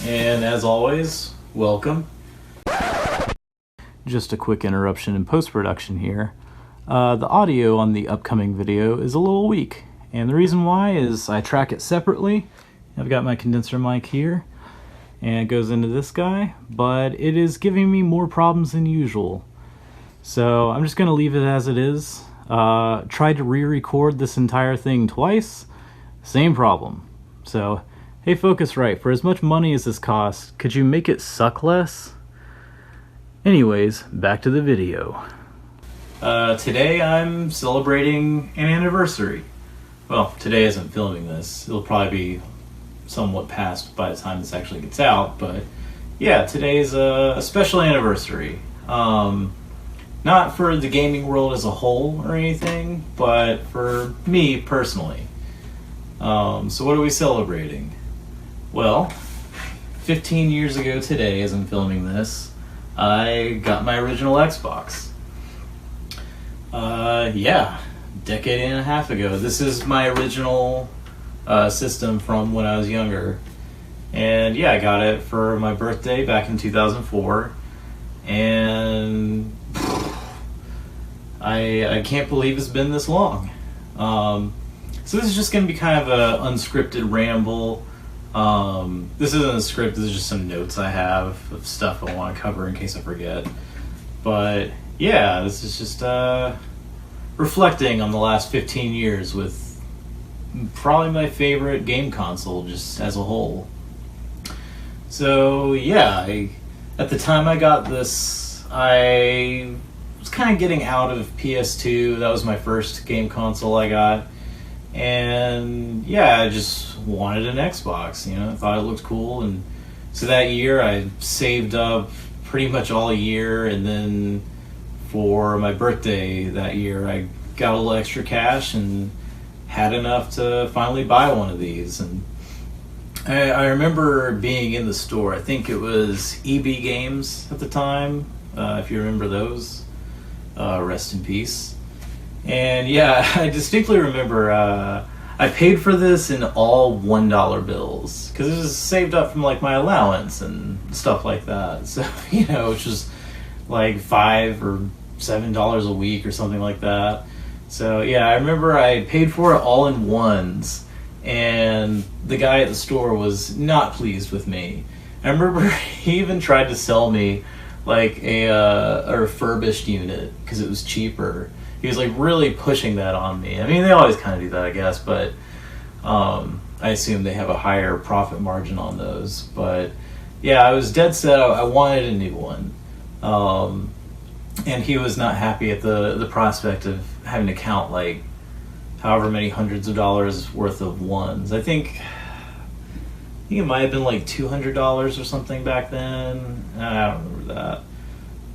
And as always, welcome. Just a quick interruption in post-production here. The audio on the upcoming video is a little weak, and the reason why is I track it separately. I've got my condenser mic here, and it goes into this guy, but it is giving me more problems than usual. So I'm just going to leave it as it is. Tried to re-record this entire thing twice, same problem. So, hey Focusrite, for as much money as this costs, could you make it suck less? Anyways, back to the video. Today I'm celebrating an anniversary. Well, today as I'm filming this. It'll probably be somewhat past by the time this actually gets out, but yeah, today's a special anniversary. Not for the gaming world as a whole or anything, but for me personally. So what are we celebrating? Well, 15 years ago today, as I'm filming this, I got my original Xbox. Yeah, decade and a half ago. This is my original system from when I was younger. And yeah, I got it for my birthday back in 2004. And I can't believe it's been this long. So this is just going to be kind of an unscripted ramble. This isn't a script, this is just some notes I have of stuff I want to cover in case I forget. But yeah, this is just reflecting on the last 15 years with probably my favorite game console just as a whole. So yeah, at the time I got this, I was kind of getting out of PS2. That was my first game console I got. And yeah, I just wanted an Xbox, I thought it looked cool. And so that year I saved up pretty much all year, and then for my birthday that year I got a little extra cash and had enough to finally buy one of these. And I remember being in the store. I think it was EB Games at the time, if you remember those. Rest in peace. And yeah, I distinctly remember I paid for this in all $1 bills because it was saved up from like my allowance and stuff like that. So which was like $5 or $7 a week or something like that. So yeah, I remember I paid for it all in ones, and the guy at the store was not pleased with me. I remember he even tried to sell me like a refurbished unit because it was cheaper. He was like really pushing that on me. I mean, they always kind of do that, I guess, but I assume they have a higher profit margin on those. But yeah, I was dead set. I wanted a new one. And he was not happy at the prospect of having to count like however many hundreds of dollars worth of ones. I think it might have been like $200 or something back then. I don't remember that.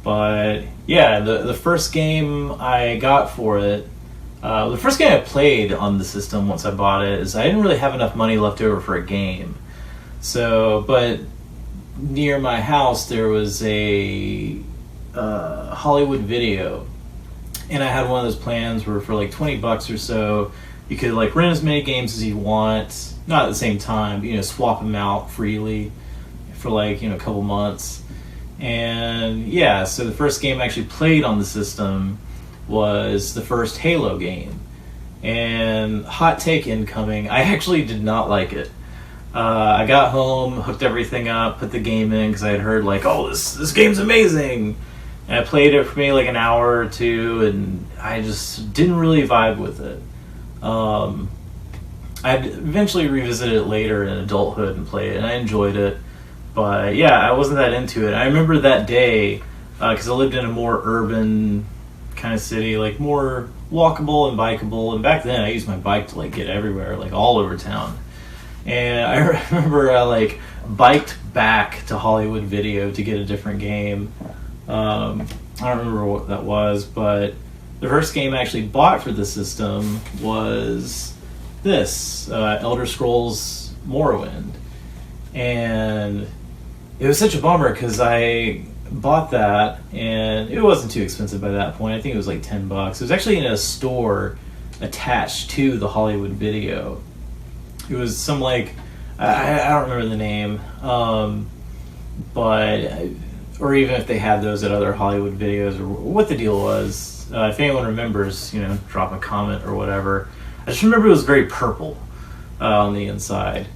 But yeah, the first game I got for it, the first game I played on the system once I bought it, is I didn't really have enough money left over for a game. So, but near my house there was a Hollywood Video, and I had one of those plans where for like $20 or so, you could like rent as many games as you want, not at the same time, swap them out freely for like, a couple months. And yeah, so the first game I actually played on the system was the first Halo game. And hot take incoming, I actually did not like it. I got home, hooked everything up, put the game in because I had heard like, oh, this game's amazing. And I played it for maybe like an hour or two, and I just didn't really vibe with it. I'd eventually revisited it later in adulthood and play it, and I enjoyed it. But yeah, I wasn't that into it. I remember that day, because I lived in a more urban kind of city, like more walkable and bikeable. And back then, I used my bike to like get everywhere, like all over town. And I remember I like biked back to Hollywood Video to get a different game. I don't remember what that was, but the first game I actually bought for the system was this, Elder Scrolls Morrowind. And it was such a bummer because I bought that, and it wasn't too expensive by that point. I think it was like $10. It was actually in a store attached to the Hollywood Video. It was some like I don't remember the name, but or even if they had those at other Hollywood videos or what the deal was. If anyone remembers, drop a comment or whatever. I just remember it was very purple on the inside.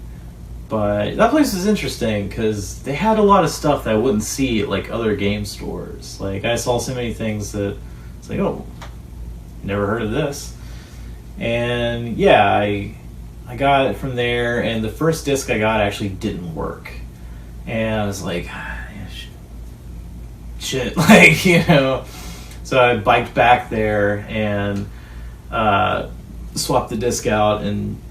But that place was interesting because they had a lot of stuff that I wouldn't see at like other game stores. Like I saw so many things that it's like, oh, never heard of this. And yeah, I got it from there, and the first disc I got actually didn't work. And I was like, shit, like, So I biked back there and swapped the disc out, and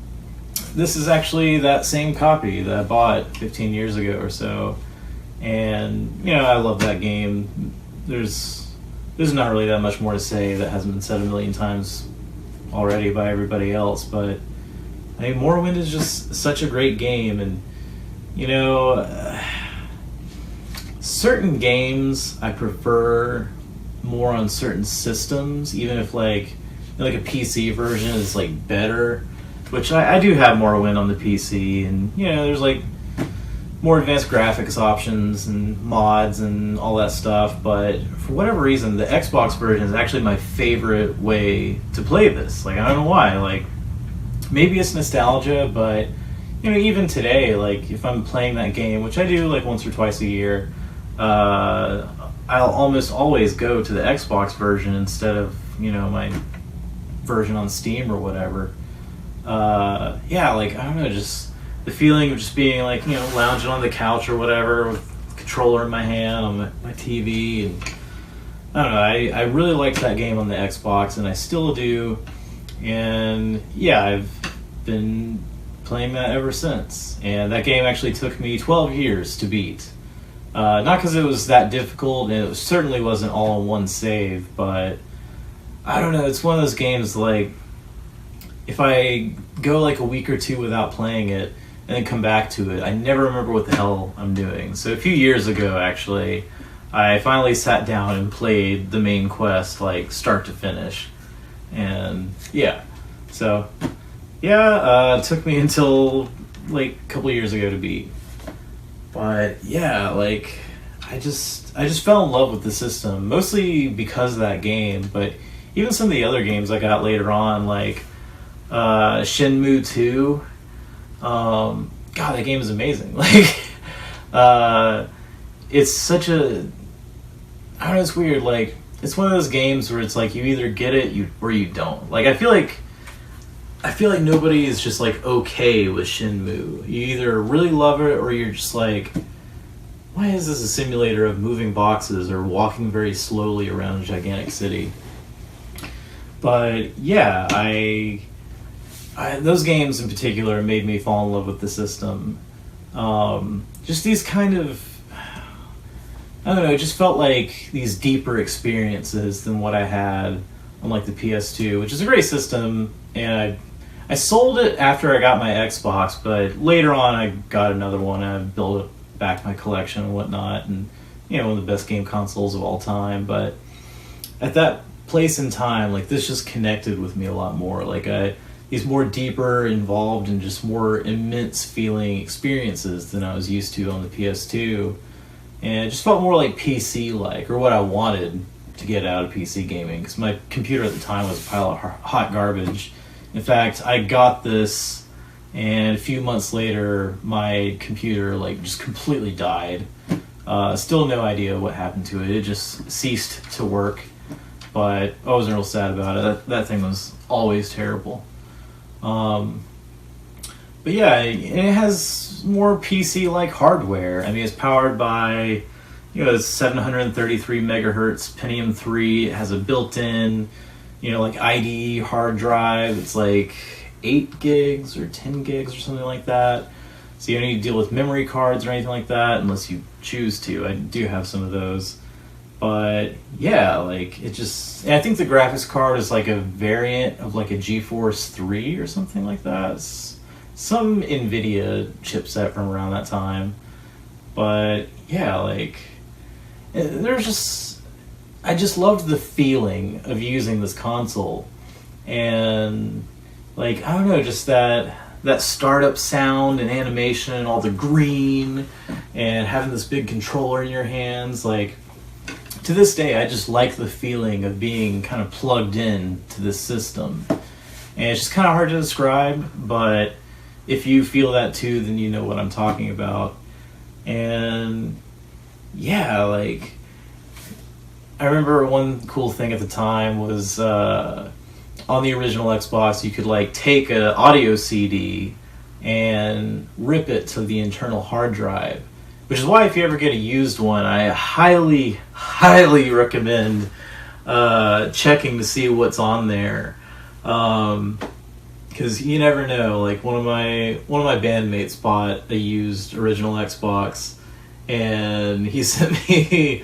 this is actually that same copy that I bought 15 years ago or so. And, I love that game. There's not really that much more to say that hasn't been said a million times already by everybody else, but I mean, Morrowind is just such a great game, and certain games I prefer more on certain systems, even if like a PC version is like better, which I do have Morrowind on the PC, and there's like more advanced graphics options and mods and all that stuff, but for whatever reason the Xbox version is actually my favorite way to play this. Like I don't know why, like maybe it's nostalgia, but even today, like if I'm playing that game, which I do like once or twice a year, I'll almost always go to the Xbox version instead of my version on Steam or whatever. Like I don't know, just the feeling of just being like lounging on the couch or whatever with the controller in my hand on my TV, and I don't know, I really liked that game on the Xbox, and I still do. And yeah, I've been playing that ever since. And that game actually took me 12 years to beat. Not because it was that difficult, and it certainly wasn't all in one save, but I don't know, it's one of those games like, if I go like a week or two without playing it and then come back to it, I never remember what the hell I'm doing. So a few years ago, actually, I finally sat down and played the main quest like start to finish. And yeah, so yeah, it took me until like a couple years ago to beat. But yeah, like I just fell in love with the system, mostly because of that game, but even some of the other games I got later on, like Shenmue 2, God, that game is amazing. Like it's such a, I don't know, it's weird, like it's one of those games where it's like you either get it or you don't. Like I feel like nobody is just like okay with Shenmue. You either really love it or you're just like, why is this a simulator of moving boxes or walking very slowly around a gigantic city? But yeah, I those games in particular made me fall in love with the system. Just these kind of, I don't know, it just felt like these deeper experiences than what I had on like the PS2, which is a great system, and I sold it after I got my Xbox, but later on I got another one and I built back my collection and whatnot, and one of the best game consoles of all time. But at that place in time, like this just connected with me a lot more. Like these more deeper, involved, and just more immense feeling experiences than I was used to on the PS2. And it just felt more like PC-like, or what I wanted to get out of PC gaming, because my computer at the time was a pile of hot garbage. In fact, I got this, and a few months later, my computer like just completely died. Still no idea what happened to it. It just ceased to work, but I wasn't real sad about it. That thing was always terrible. But yeah, it has more PC-like hardware. I mean, it's powered by, it's 733 megahertz Pentium 3. It has a built-in, like IDE hard drive. It's like 8 gigs or 10 gigs or something like that. So you don't need to deal with memory cards or anything like that unless you choose to. I do have some of those. But yeah, like it just, and I think the graphics card is like a variant of like a GeForce 3 or something like that. It's some NVIDIA chipset from around that time. But yeah, like there's just, I just loved the feeling of using this console. And like, I don't know, just that that startup sound and animation and all the green and having this big controller in your hands, like, to this day, I just like the feeling of being kind of plugged in to this system. And it's just kind of hard to describe, but if you feel that too, then you know what I'm talking about. And yeah, like, I remember one cool thing at the time was on the original Xbox, you could like take an audio CD and rip it to the internal hard drive. Which is why if you ever get a used one, I highly, highly recommend checking to see what's on there. Because you never know. Like one of my bandmates bought a used original Xbox, and he sent me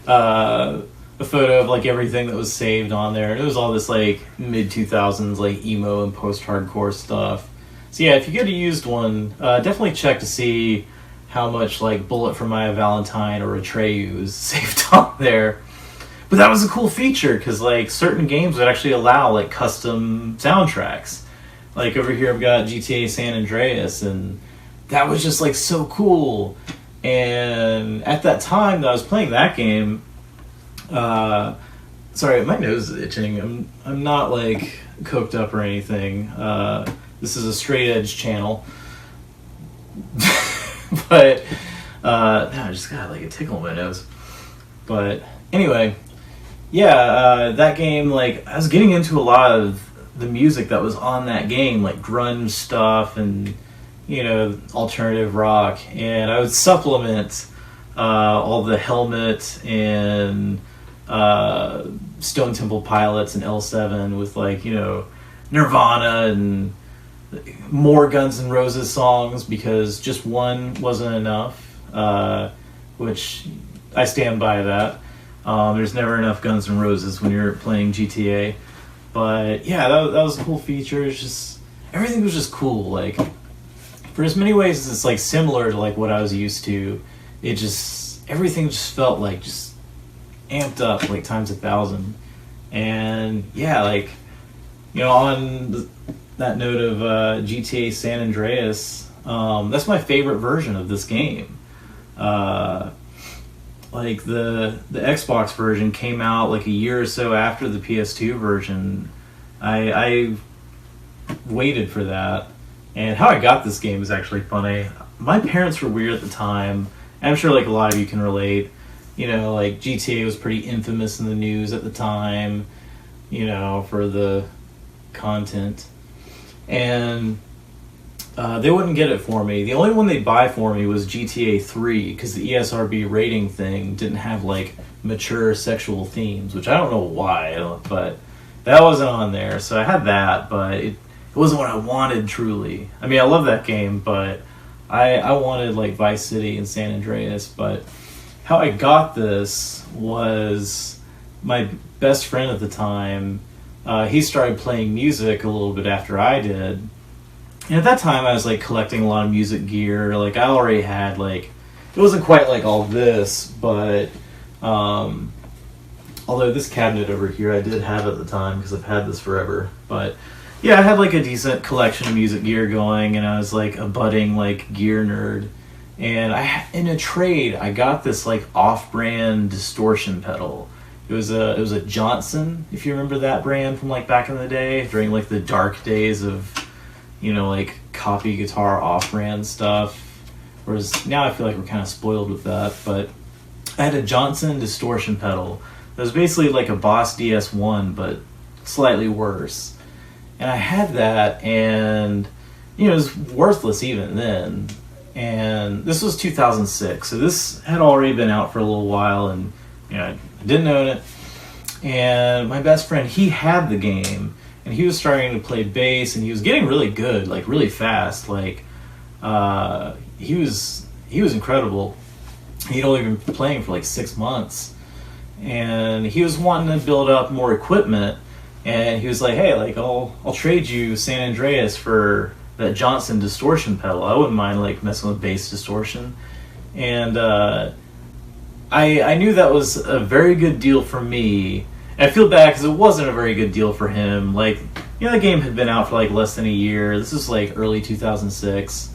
a photo of like everything that was saved on there, and it was all this like mid-2000s like emo and post-hardcore stuff. So yeah, if you get a used one, definitely check to see how much like Bullet for My Valentine or Atreyu is saved on there. But that was a cool feature because like certain games would actually allow like custom soundtracks. Like over here I've got GTA San Andreas, and that was just like so cool. And at that time that I was playing that game, sorry, my nose is itching. I'm not like coked up or anything. This is a straight edge channel. But I just got like a tickle in my nose. But anyway, yeah, that game, like, I was getting into a lot of the music that was on that game, like grunge stuff and, you know, alternative rock, and I would supplement all the Helmet and Stone Temple Pilots and L7 with, like, you know, Nirvana and more Guns N' Roses songs, because just one wasn't enough, which I stand by that. There's never enough Guns N' Roses when you're playing GTA. But yeah, that was a cool feature. It's just, everything was just cool. Like, for as many ways as it's like similar to like what I was used to, it just, everything just felt like just amped up like times 1,000. And yeah, like, you know, on that note of GTA San Andreas, that's my favorite version of this game. Like the Xbox version came out like a year or so after the PS2 version. I waited for that, and how I got this game is actually funny. My parents were weird at the time, and I'm sure like a lot of you can relate. You know, like GTA was pretty infamous in the news at the time, you know, for the content. And they wouldn't get it for me. The only one they'd buy for me was GTA 3, because the ESRB rating thing didn't have like mature sexual themes, which I don't know why, but that wasn't on there. So I had that, but it wasn't what I wanted truly. I mean, I love that game, but I wanted like Vice City and San Andreas. But how I got this was my best friend at the time. He started playing music a little bit after I did. And at that time, I was, like, collecting a lot of music gear. Like, I already had, like... It wasn't quite like all this, but... although this cabinet over here I did have at the time, because I've had this forever. But, yeah, I had, like, a decent collection of music gear going, and I was, like, a budding, like, gear nerd. And in a trade, I got this, like, off-brand distortion pedal. It was a Johnson, if you remember that brand from, like, back in the day, during, like, the dark days of... you know, like copy guitar off-brand stuff. Whereas now I feel like we're kind of spoiled with that. But I had a Johnson distortion pedal that was basically like a Boss DS1, but slightly worse. And I had that, and, you know, it was worthless even then. And this was 2006, so this had already been out for a little while, and, you know, I didn't own it. And my best friend, he had the game, and he was starting to play bass, and he was getting really good, like really fast. Like, he was incredible. He'd only been playing for like 6 months, and he was wanting to build up more equipment. And he was like, "Hey, like I'll trade you San Andreas for that Johnson distortion pedal. I wouldn't mind like messing with bass distortion." And I knew that was a very good deal for me. I feel bad because it wasn't a very good deal for him. Like, the game had been out for like less than a year. This is like early 2006,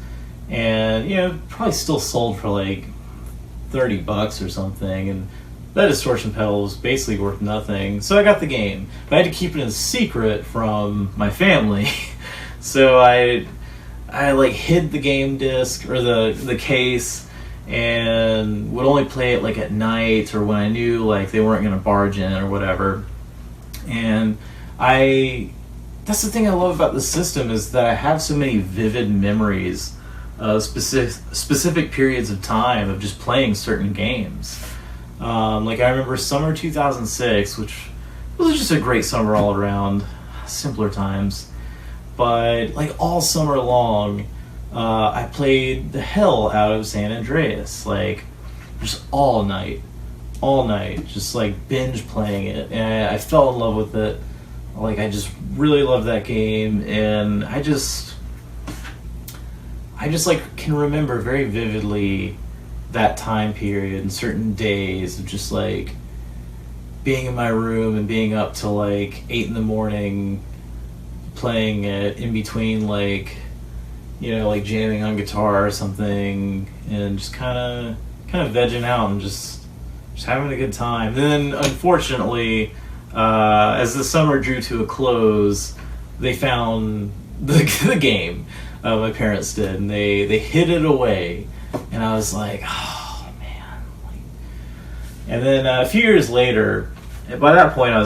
and probably still sold for like $30 or something, and that distortion pedal was basically worth nothing. So I got the game, but I had to keep it in secret from my family. So I like hid the game disc or the case, and would only play it like at night or when I knew like they weren't going to barge in or whatever. And that's the thing I love about the system, is that I have so many vivid memories of specific periods of time of just playing certain games. Like I remember summer 2006, which was just a great summer all around, simpler times. But like all summer long, I played the hell out of San Andreas, like just all night, just like binge playing it, and I fell in love with it. Like I just really loved that game, and I just like can remember very vividly that time period and certain days of just like being in my room and being up till like 8 in the morning playing it, in between like like jamming on guitar or something, and just kind of vegging out and just having a good time. Then unfortunately, as the summer drew to a close, they found the game. My parents did, and they hid it away, and I was like, oh man. And then a few years later, by that point I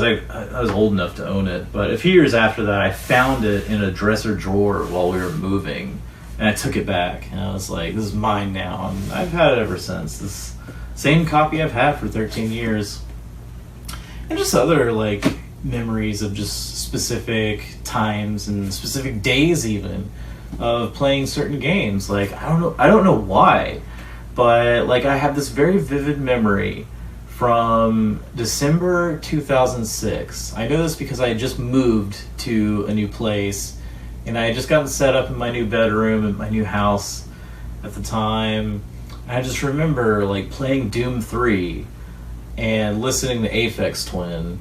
was old enough to own it, but a few years after that I found it in a dresser drawer while we were moving, and I took it back, and I was like, this is mine now, and I've had it ever since. This same copy I've had for 13 years. And just other like memories of just specific times and specific days even of playing certain games. Like I don't know why, but like I have this very vivid memory from December 2006. I know this because I had just moved to a new place, and I had just gotten set up in my new bedroom in my new house at the time. I just remember like playing Doom 3 and listening to Aphex Twin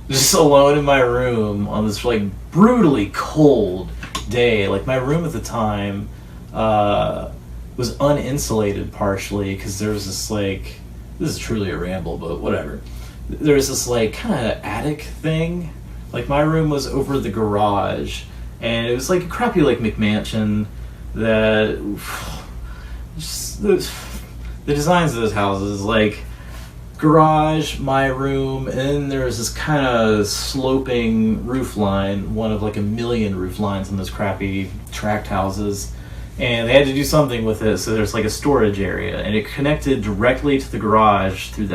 just alone in my room on this like brutally cold day. Like my room at the time was uninsulated partially because there was this like, this is truly a ramble, but whatever. There was this like kind of attic thing. Like my room was over the garage, and it was like a crappy like McMansion that just the designs of those houses, like garage, my room, and then there was this kind of sloping roof line, one of like a million roof lines in those crappy tract houses, and they had to do something with it, so there's like a storage area, and it connected directly to the garage through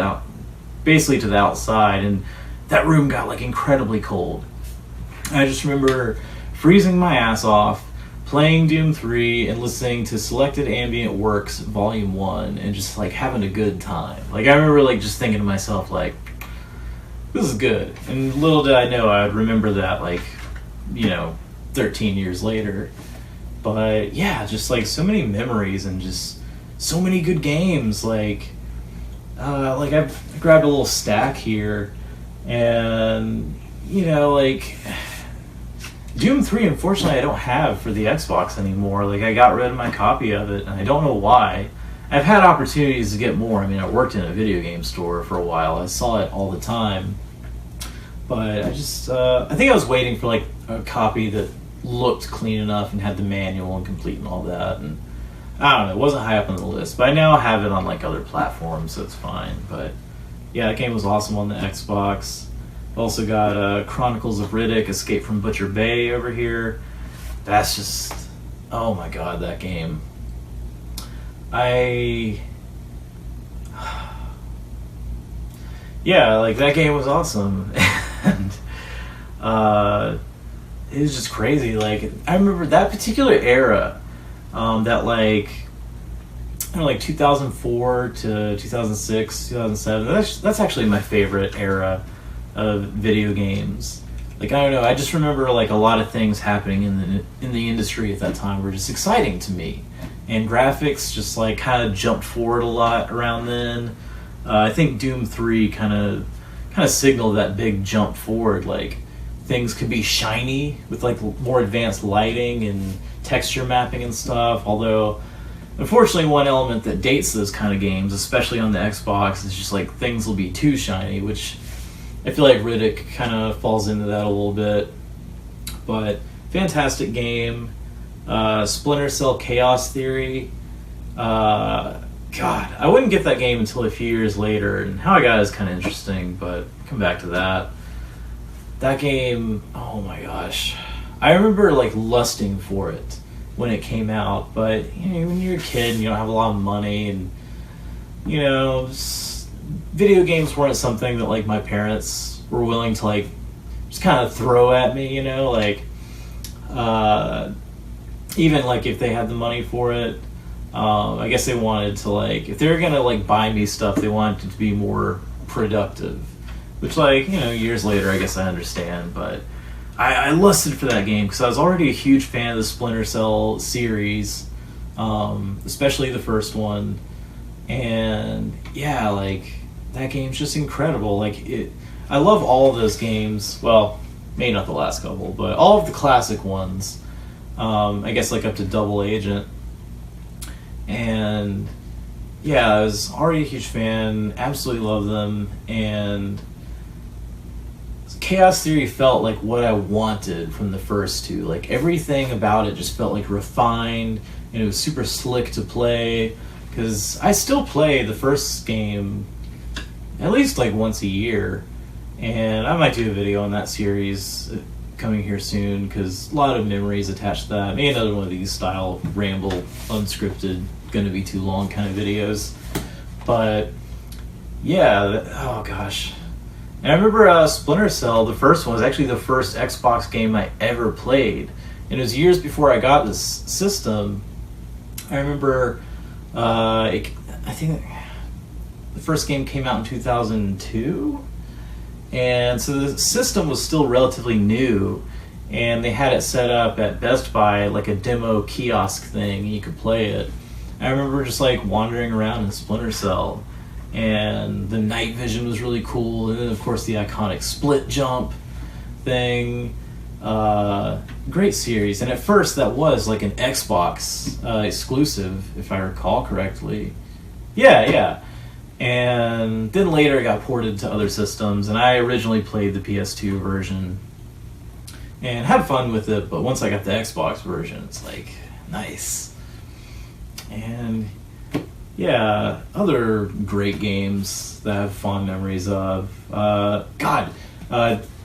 basically to the outside, and that room got like incredibly cold. I just remember freezing my ass off, playing Doom 3 and listening to Selected Ambient Works Volume 1 and just like having a good time. Like I remember like just thinking to myself like, this is good. And little did I know I would remember that like, 13 years later. But yeah, just like so many memories and just so many good games. Like I've grabbed a little stack here, and like Doom 3, unfortunately, I don't have for the Xbox anymore. Like, I got rid of my copy of it, and I don't know why. I've had opportunities to get more. I mean, I worked in a video game store for a while. I saw it all the time. But I just, I think I was waiting for, like, a copy that looked clean enough and had the manual and complete and all that. And I don't know, it wasn't high up on the list. But I now have it on, like, other platforms, so it's fine. But, yeah, that game was awesome on the Xbox. Also got Chronicles of Riddick, Escape from Butcher Bay over here. That's just, oh my god, that game. Yeah, like that game was awesome. And it was just crazy. Like, I remember that particular era, that like, I don't know, like 2004 to 2006, 2007. That's actually my favorite era of video games. Like, I don't know, I just remember like a lot of things happening in the industry at that time were just exciting to me, and graphics just like kind of jumped forward a lot around then. I think Doom 3 kind of signaled that big jump forward. Like things could be shiny with like more advanced lighting and texture mapping and stuff. Although, unfortunately, one element that dates those kind of games, especially on the Xbox, is just like things will be too shiny, which I feel like Riddick kind of falls into that a little bit. But fantastic game. Splinter Cell Chaos Theory. God, I wouldn't get that game until a few years later, and how I got it is kind of interesting, but come back to that. That game, oh my gosh. I remember like lusting for it when it came out, but you know, when you're a kid and you don't have a lot of money, and you know, video games weren't something that like my parents were willing to like just kind of throw at me, you know, like even like if they had the money for it. I guess they wanted to like, if they were gonna like buy me stuff, they wanted it to be more productive, which like, you know, years later I guess I understand. But I lusted for that game because I was already a huge fan of the Splinter Cell series, especially the first one. And yeah, like that game's just incredible. Like I love all of those games. Well, maybe not the last couple, but all of the classic ones. I guess like up to Double Agent. And yeah, I was already a huge fan, absolutely love them, and Chaos Theory felt like what I wanted from the first two. Like everything about it just felt like refined, and it was super slick to play, because I still play the first game at least like once a year, and I might do a video on that series coming here soon, because a lot of memories attached to that. Maybe another one of these style ramble, unscripted, gonna be too long kind of videos. But yeah, oh gosh. And I remember Splinter Cell, the first one, was actually the first Xbox game I ever played. And it was years before I got this system. I remember, I think the first game came out in 2002. And so the system was still relatively new, and they had it set up at Best Buy like a demo kiosk thing, and you could play it. I remember just like wandering around in Splinter Cell, and the night vision was really cool, and then of course the iconic split jump thing. Great series, and at first that was like an Xbox exclusive, if I recall correctly. Yeah. And then later it got ported to other systems, and I originally played the PS2 version and had fun with it, but once I got the Xbox version, it's like, nice. And yeah, other great games that I have fond memories of. I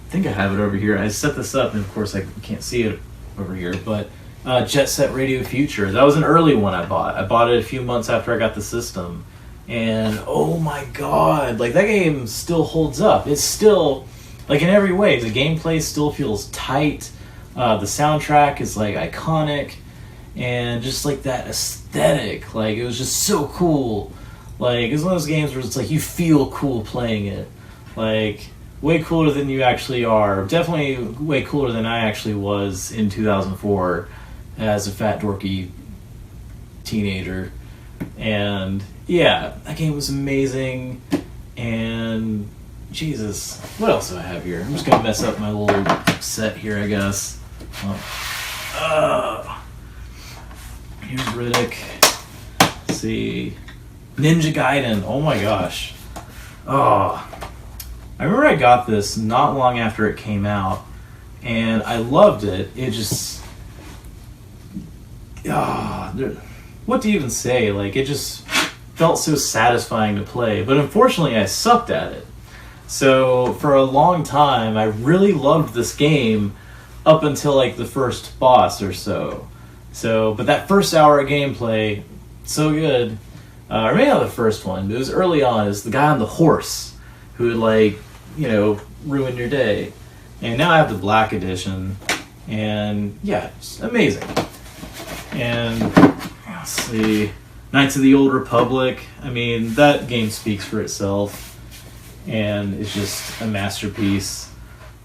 think I have it over here. I set this up, and of course I can't see it over here, but Jet Set Radio Future. That was an early one I bought. I bought it a few months after I got the system. And oh my god, like that game still holds up. It's still, like in every way, the gameplay still feels tight. The soundtrack is like iconic, and just like that aesthetic, like it was just so cool. Like it's one of those games where it's like you feel cool playing it. Like way cooler than you actually are. Definitely way cooler than I actually was in 2004 as a fat dorky teenager. And yeah, that game was amazing. And Jesus, what else do I have here? I'm just gonna mess up my little set here, I guess. Here's Riddick. Let's see, Ninja Gaiden. Oh my gosh. I remember I got this not long after it came out, and I loved it. It just, what do you even say? Like, it just felt so satisfying to play. But unfortunately, I sucked at it. So for a long time, I really loved this game up until like the first boss or so. But that first hour of gameplay, so good. Or maybe not the first one, but it was early on. It's the guy on the horse who would like, you know, ruin your day. And now I have the Black Edition, and yeah, it's amazing. And let's see, Knights of the Old Republic. I mean, that game speaks for itself, and it's just a masterpiece.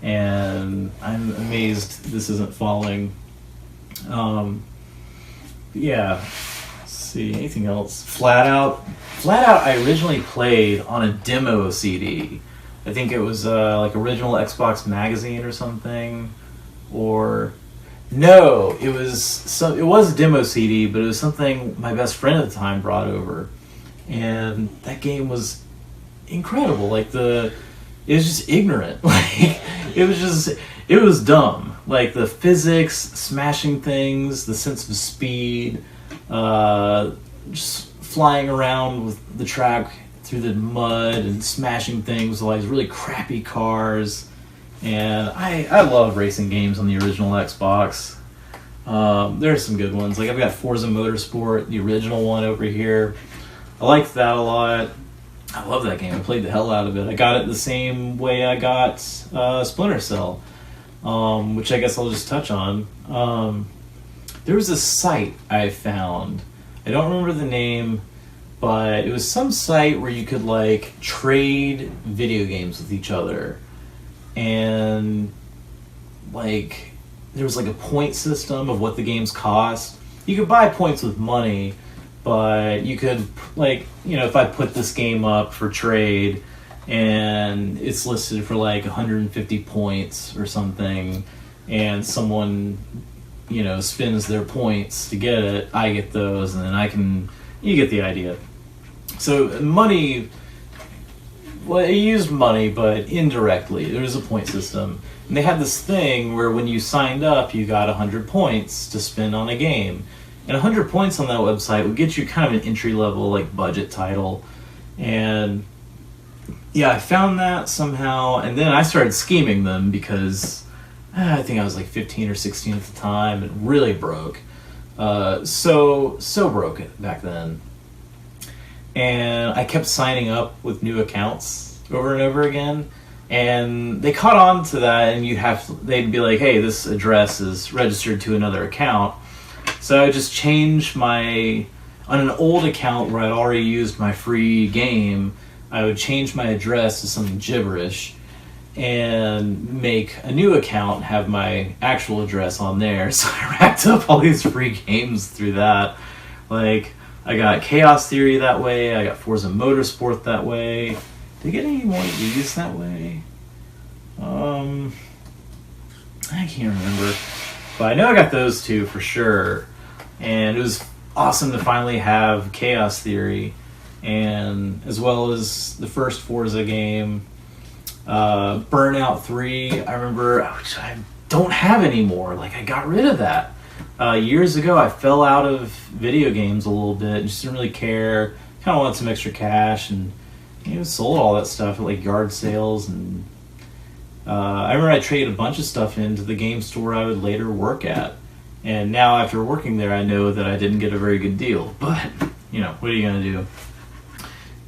And I'm amazed this isn't falling. Yeah. Let's see, anything else? Flat Out. I originally played on a demo CD. I think it was like original Xbox magazine or something, or no, it was a demo CD, but it was something my best friend at the time brought over, and that game was incredible. Like it was just ignorant. Like it was dumb. Like the physics, smashing things, the sense of speed, just flying around with the track through the mud and smashing things with all these really crappy cars. And I love racing games on the original Xbox. There are some good ones. Like I've got Forza Motorsport, the original one over here. I liked that a lot. I love that game. I played the hell out of it. I got it the same way I got Splinter Cell, which I guess I'll just touch on. There was a site I found. I don't remember the name, but it was some site where you could like trade video games with each other. And like there was like a point system of what the games cost. You could buy points with money, but you could, like, you know, if I put this game up for trade and it's listed for like 150 points or something, and someone, you know, spends their points to get it, I get those, and then you get the idea. So money, well, it used money, but indirectly. There was a point system. And they had this thing where when you signed up, you got 100 points to spend on a game. And 100 points on that website would get you kind of an entry-level, like, budget title. And, yeah, I found that somehow. And then I started scheming them because I think I was like 15 or 16 at the time. It really broke. So broke it back then. And I kept signing up with new accounts over and over again. And they caught on to that, and they'd be like, hey, this address is registered to another account. So I would just change on an old account where I'd already used my free game, I would change my address to something gibberish and make a new account, have my actual address on there. So I racked up all these free games through that. Like, I got Chaos Theory that way, I got Forza Motorsport that way. Did I get any more of these that way? I can't remember. But I know I got those two for sure. And it was awesome to finally have Chaos Theory, and as well as the first Forza game, Burnout 3, I remember, which I don't have anymore. Like, I got rid of that. Years ago, I fell out of video games a little bit, just didn't really care, kind of wanted some extra cash, and sold all that stuff at like yard sales. And I remember I traded a bunch of stuff into the game store I would later work at. And now after working there, I know that I didn't get a very good deal. But, what are you going to do?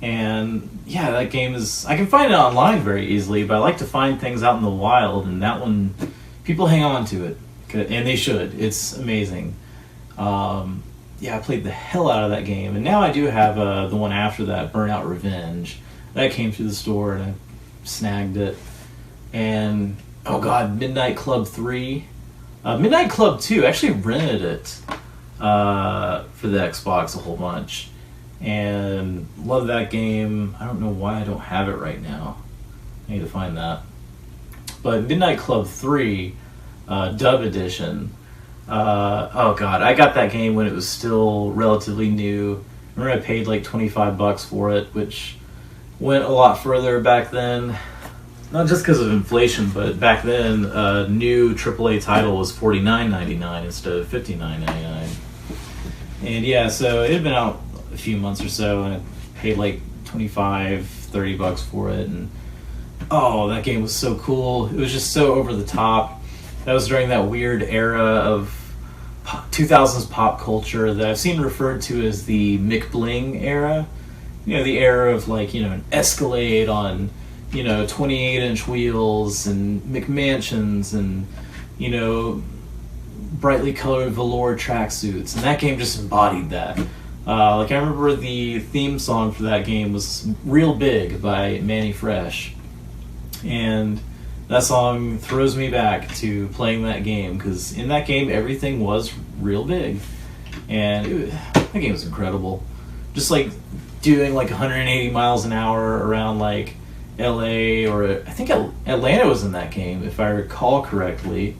And yeah, that game I can find it online very easily, but I like to find things out in the wild, and that one, people hang on to it. And they should. It's amazing. I played the hell out of that game. And now I do have the one after that, Burnout Revenge. That came through the store, and I snagged it. And, oh god, Midnight Club 3. Midnight Club 2, I actually rented it for the Xbox a whole bunch. And love that game. I don't know why I don't have it right now. I need to find that. But Midnight Club 3, Dub Edition. Oh god, I got that game when it was still relatively new. I remember I paid like $25 for it, which went a lot further back then. Not just because of inflation, but back then, a new AAA title was $49.99 instead of $59.99. And yeah, so it had been out a few months or so, and I paid like $25-$30 for it. And oh, that game was so cool. It was just so over the top. That was during that weird era of 2000s pop culture that I've seen referred to as the McBling era. The era of like, an Escalade on 28-inch wheels and McMansions and, brightly colored velour tracksuits. And that game just embodied that. I remember the theme song for that game was Real Big by Manny Fresh. And that song throws me back to playing that game, because in that game, everything was real big. And that game was incredible. Just like doing like 180 miles an hour around like LA, or I think Atlanta was in that game, if I recall correctly.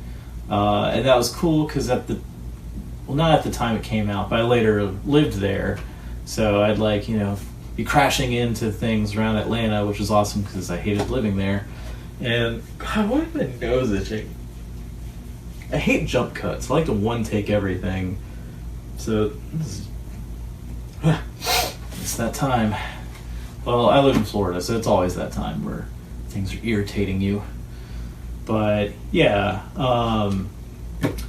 And that was cool because not at the time it came out, but I later lived there. So I'd like, be crashing into things around Atlanta, which was awesome because I hated living there. And God, why is my nose itching? I hate jump cuts. I like to one take everything. So it's that time. Well, I live in Florida, so it's always that time where things are irritating you. But yeah,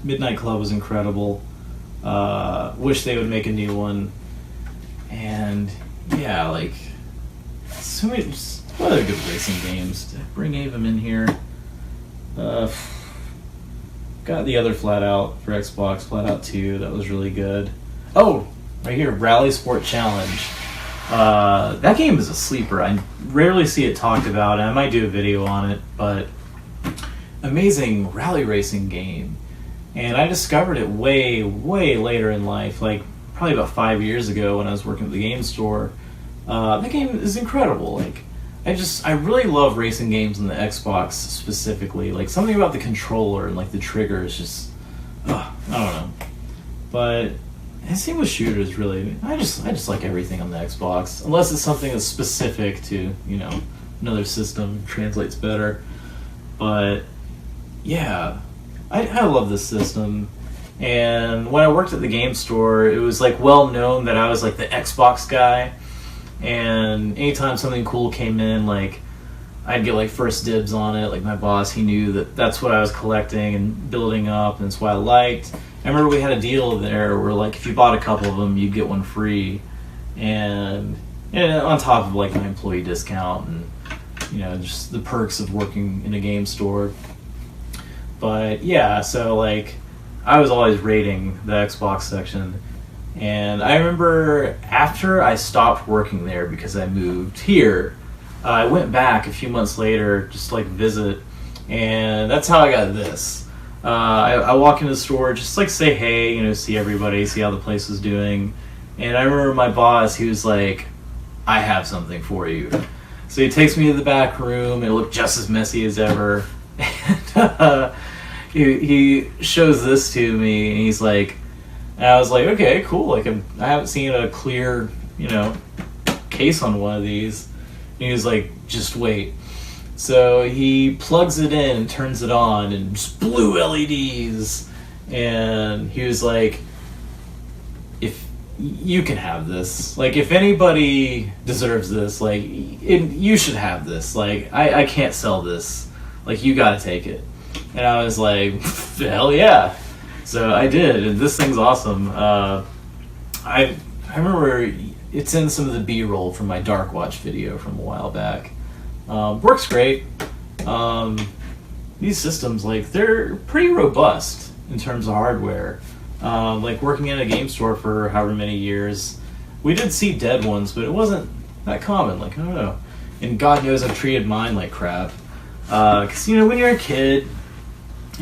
Midnight Club was incredible. Wish they would make a new one. And yeah, like, so many, just, what other good racing games? Did I bring any of them in here? Got the other Flat Out for Xbox, Flat Out 2, that was really good. Oh, right here, Rally Sport Challenge. That game is a sleeper. I rarely see it talked about, and I might do a video on it, but amazing rally racing game. And I discovered it way, way later in life, like probably about 5 years ago when I was working at the game store. That game is incredible. Like, I really love racing games on the Xbox specifically. Like, something about the controller and like the trigger is just, I don't know. But the same with shooters, really. I just like everything on the Xbox, unless it's something that's specific to, another system, translates better. But yeah, I love this system. And when I worked at the game store, it was like well known that I was like the Xbox guy. And anytime something cool came in, like I'd get like first dibs on it. Like my boss, he knew that that's what I was collecting and building up, and it's what I liked. I remember we had a deal there where like if you bought a couple of them, you'd get one free, and on top of like my employee discount and just the perks of working in a game store. But yeah, so like I was always raiding the Xbox section. And I remember after I stopped working there because I moved here, I went back a few months later just like visit, and that's how I got this. I walk into the store, just like say hey, see everybody, see how the place was doing. And I remember my boss, he was like, I have something for you. So he takes me to the back room, and it looked just as messy as ever. And he shows this to me, and he's like, and I was like, okay, cool. Like I haven't seen a clear, case on one of these. And he was like, just wait. So he plugs it in and turns it on, and just blue LEDs. And he was like, if you can have this, like if anybody deserves this, like you should have this. Like I can't sell this. Like you gotta take it. And I was like, hell yeah. So I did, and this thing's awesome. I remember it's in some of the B-roll from my Dark Watch video from a while back. Works great. These systems, like, they're pretty robust in terms of hardware. Like, working in a game store for however many years, we did see dead ones, but it wasn't that common. Like, I don't know. And God knows I've treated mine like crap. Because, when you're a kid,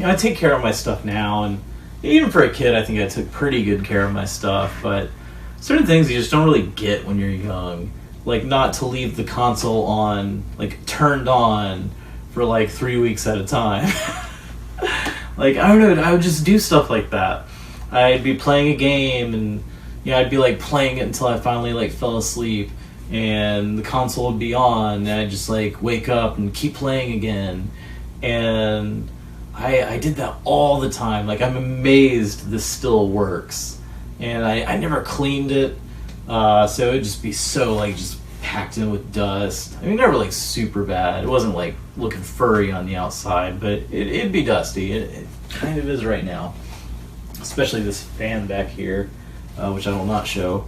I take care of my stuff now, and even for a kid, I think I took pretty good care of my stuff, but certain things you just don't really get when you're young. Like, not to leave the console on, like, turned on for, like, 3 weeks at a time. Like, I don't know, I would just do stuff like that. I'd be playing a game, and, I'd be, like, playing it until I finally, like, fell asleep, and the console would be on, and I'd just, like, wake up and keep playing again. And I did that all the time. Like, I'm amazed this still works. And I never cleaned it, so it would just be so, like, just packed in with dust. I mean, never, like, super bad. It wasn't, like, looking furry on the outside, but it'd be dusty. It kind of is right now. Especially this fan back here, which I will not show.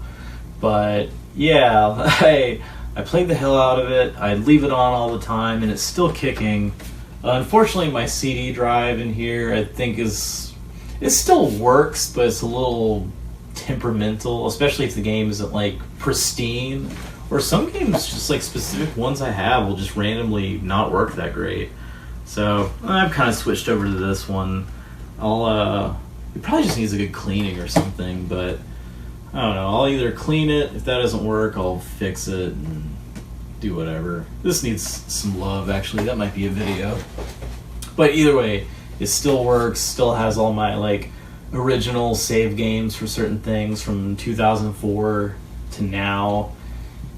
But, yeah, I played the hell out of it. I leave it on all the time, and it's still kicking. Unfortunately, my CD drive in here, I think it still works, but it's a little temperamental, especially if the game isn't, like, pristine. Or some games, just, like, specific ones I have will just randomly not work that great. So, I've kind of switched over to this one. It probably just needs a good cleaning or something, but I don't know. I'll either clean it. If that doesn't work, I'll fix it and do whatever. This needs some love, actually. That might be a video. But either way, it still works, still has all my, like, original save games for certain things from 2004 to now.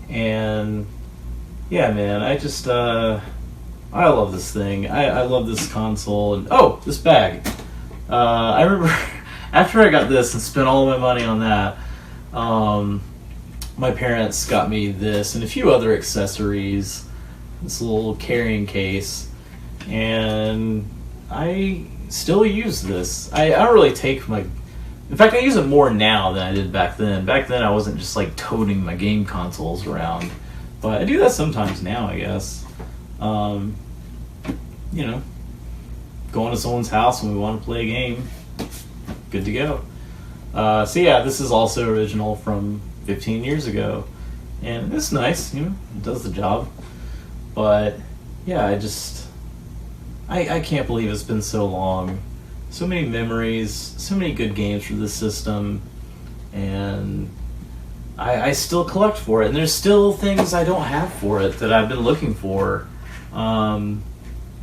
And, yeah, man, I just, I love this thing. I love this console. And, oh, this bag. I remember after I got this and spent all my money on that, my parents got me this and a few other accessories, this little carrying case, and I still use this. I don't really take my... In fact, I use it more now than I did back then. Back then, I wasn't just, like, toting my game consoles around. But I do that sometimes now, I guess. You know, going to someone's house when we want to play a game, good to go. So yeah, this is also original from 15 years ago. And it's nice, you know, it does the job. But, yeah, I can't believe it's been so long. So many memories, so many good games for this system, and I still collect for it. And there's still things I don't have for it that I've been looking for.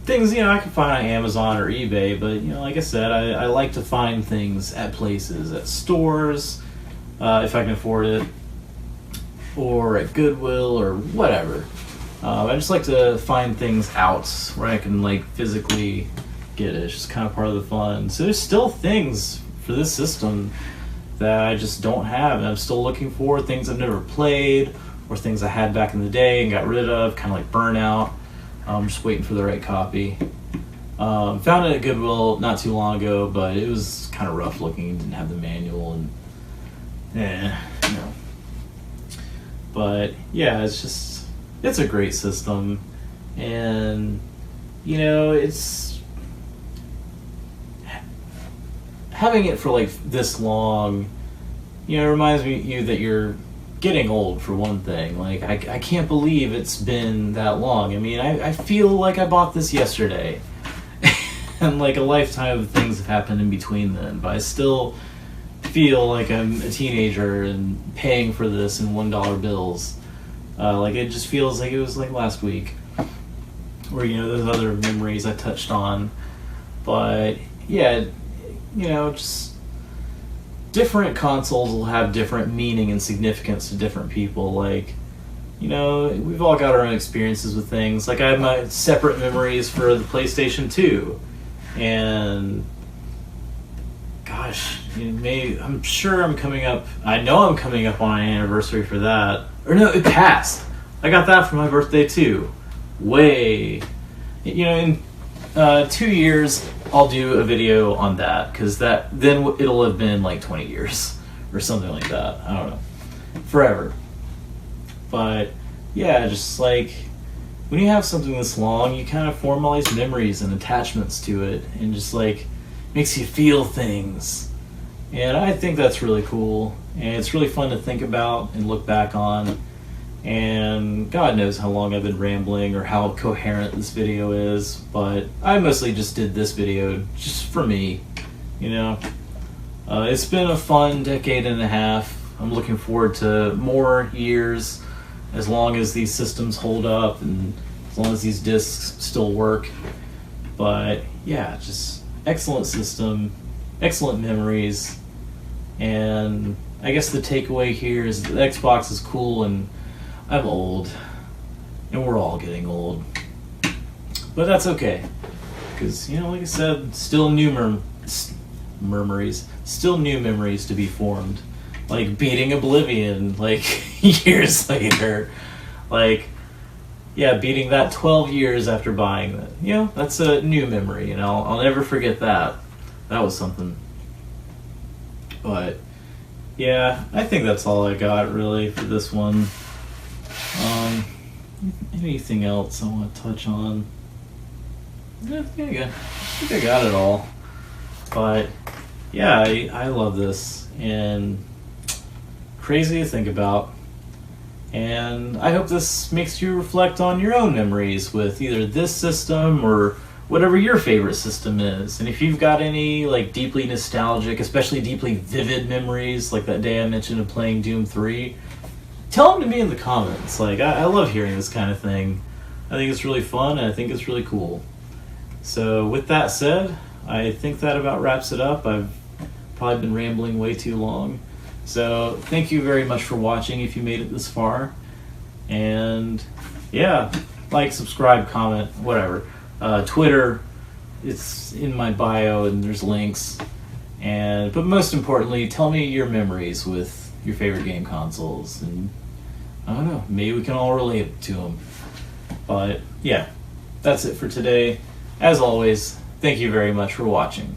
Things, you know, I can find on Amazon or eBay, but, you know, like I said, I like to find things at places, at stores, if I can afford it, or at Goodwill or whatever. I just like to find things out where I can, like, physically get it. It's just kind of part of the fun. So there's still things for this system that I just don't have, and I'm still looking for things I've never played, or things I had back in the day and got rid of, kind of like Burnout. I'm just waiting for the right copy. Found it at Goodwill not too long ago, but it was kind of rough looking. Didn't have the manual, and you know. But yeah, it's a great system, and you know, it's having it for like this long. You know, it reminds you that you're getting old, for one thing. Like, I can't believe it's been that long. I mean, I feel like I bought this yesterday. And like a lifetime of things have happened in between then, but I still feel like I'm a teenager and paying for this in $1 bills. Like, it just feels like it was like last week. Or, you know, those other memories I touched on. But yeah, you know, just different consoles will have different meaning and significance to different people. Like, you know, we've all got our own experiences with things. Like, I have my separate memories for the PlayStation 2. And, gosh, you know, I'm sure I'm coming up... I know I'm coming up on an anniversary for that. Or no, it passed. I got that for my birthday, too. Way... You know, in 2 years, I'll do a video on that, because then it'll have been like 20 years or something like that. I don't know. Forever. But yeah, just like when you have something this long, you kind of form all these memories and attachments to it, and just like makes you feel things. And I think that's really cool, and it's really fun to think about and look back on. And God knows how long I've been rambling or how coherent this video is, but I mostly just did this video just for me, you know. It's been a fun decade and a half. I'm looking forward to more years, as long as these systems hold up and as long as these discs still work. But yeah, just excellent system, excellent memories, and I guess the takeaway here is the Xbox is cool, and I'm old, and we're all getting old, but that's okay, because, you know, like I said, still new memories to be formed, like beating Oblivion, like, years later, like, yeah, beating that 12 years after buying that, you know, that's a new memory, and I'll never forget that. That was something. But yeah, I think that's all I got really for this one. Anything else I want to touch on? I think I got it all. But yeah, I love this, and crazy to think about. And I hope this makes you reflect on your own memories with either this system or whatever your favorite system is. And if you've got any like deeply nostalgic, especially deeply vivid memories, like that day I mentioned of playing Doom 3, tell them to me in the comments. Like, I love hearing this kind of thing. I think it's really fun, and I think it's really cool. So with that said, I think that about wraps it up. I've probably been rambling way too long. So thank you very much for watching if you made it this far. And yeah, like, subscribe, comment, whatever. Twitter, it's in my bio and there's links. But most importantly, tell me your memories with your favorite game consoles. And I don't know, maybe we can all relate to them. But yeah, that's it for today. As always, thank you very much for watching.